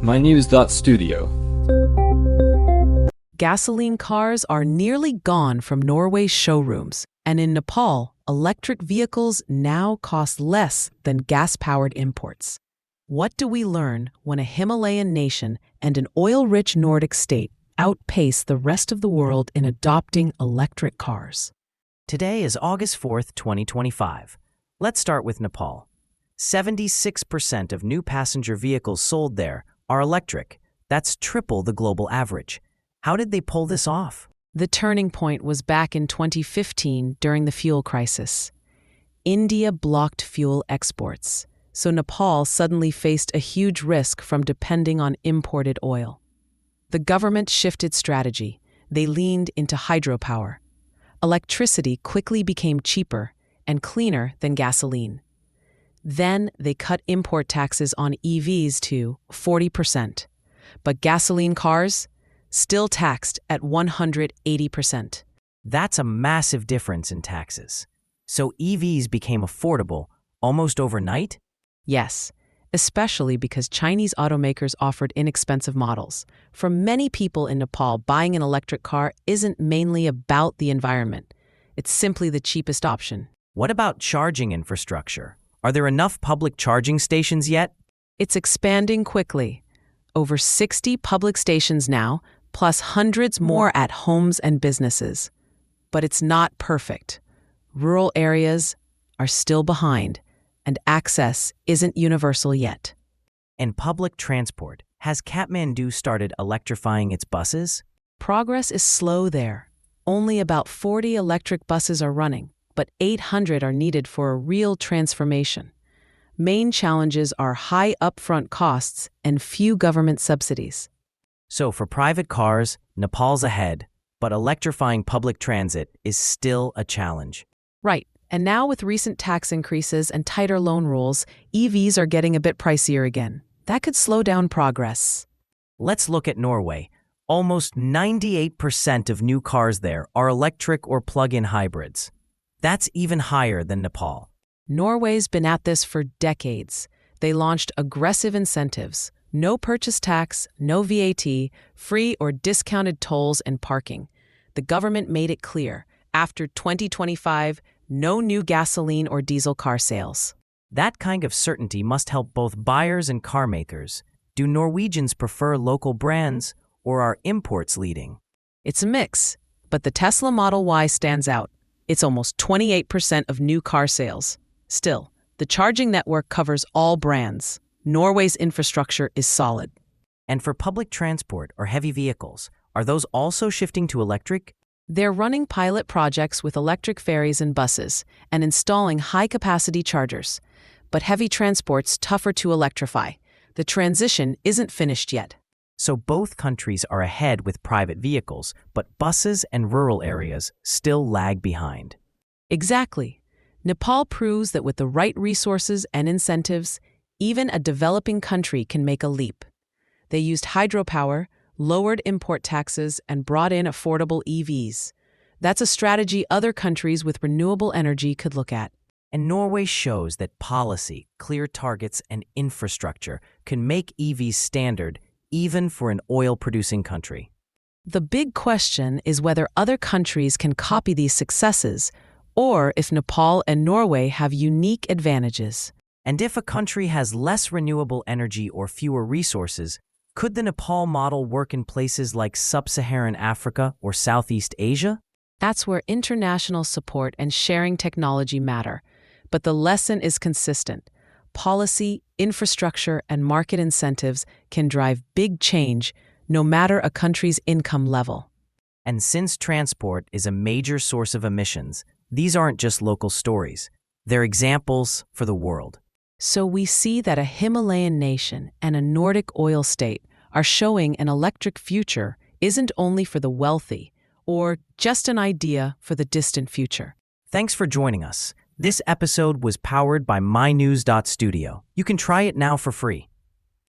mynews.studio. Gasoline cars are nearly gone from Norway's showrooms, and in Nepal, electric vehicles now cost less than gas-powered imports. What do we learn when a Himalayan nation and an oil-rich Nordic state outpace the rest of the world in adopting electric cars? Today is August 4th, 2025. Let's start with Nepal. 76% of new passenger vehicles sold there are electric. That's triple the global average. How did they pull this off? The turning point was back in 2015 during the fuel crisis. India blocked fuel exports, so Nepal suddenly faced a huge risk from depending on imported oil. The government shifted strategy. They leaned into hydropower. Electricity quickly became cheaper and cleaner than gasoline. Then they cut import taxes on EVs to 40%, but gasoline cars still taxed at 180%. That's a massive difference in taxes. So EVs became affordable almost overnight? Yes, especially because Chinese automakers offered inexpensive models. For many people in Nepal, buying an electric car isn't mainly about the environment. It's simply the cheapest option. What about charging infrastructure? Are there enough public charging stations yet? It's expanding quickly. Over 60 public stations now, plus hundreds more at homes and businesses. But it's not perfect. Rural areas are still behind, and access isn't universal yet. And public transport, has Kathmandu started electrifying its buses? Progress is slow there. Only about 40 electric buses are running, but 800 are needed for a real transformation. Main challenges are high upfront costs and few government subsidies. So for private cars, Nepal's ahead, but electrifying public transit is still a challenge. Right, and now with recent tax increases and tighter loan rules, EVs are getting a bit pricier again. That could slow down progress. Let's look at Norway. Almost 98% of new cars there are electric or plug-in hybrids. That's even higher than Nepal. Norway's been at this for decades. They launched aggressive incentives: no purchase tax, no VAT, free or discounted tolls and parking. The government made it clear, after 2025, no new gasoline or diesel car sales. That kind of certainty must help both buyers and car makers. Do Norwegians prefer local brands, or are imports leading? It's a mix, but the Tesla Model Y stands out. It's almost 28% of new car sales. Still, the charging network covers all brands. Norway's infrastructure is solid. And for public transport or heavy vehicles, are those also shifting to electric? They're running pilot projects with electric ferries and buses and installing high-capacity chargers. But heavy transport's tougher to electrify. The transition isn't finished yet. So both countries are ahead with private vehicles, but buses and rural areas still lag behind. Exactly. Nepal proves that with the right resources and incentives, even a developing country can make a leap. They used hydropower, lowered import taxes, and brought in affordable EVs. That's a strategy other countries with renewable energy could look at. And Norway shows that policy, clear targets, and infrastructure can make EVs standard even for an oil-producing country. The big question is whether other countries can copy these successes, or if Nepal and Norway have unique advantages. And if a country has less renewable energy or fewer resources, could the Nepal model work in places like sub-Saharan Africa or Southeast Asia? That's where international support and sharing technology matter. But the lesson is consistent. Policy, infrastructure, and market incentives can drive big change, no matter a country's income level. And since transport is a major source of emissions, these aren't just local stories. They're examples for the world. So we see that a Himalayan nation and a Nordic oil state are showing an electric future isn't only for the wealthy, or just an idea for the distant future. Thanks for joining us. This episode was powered by mynews.studio. You can try it now for free.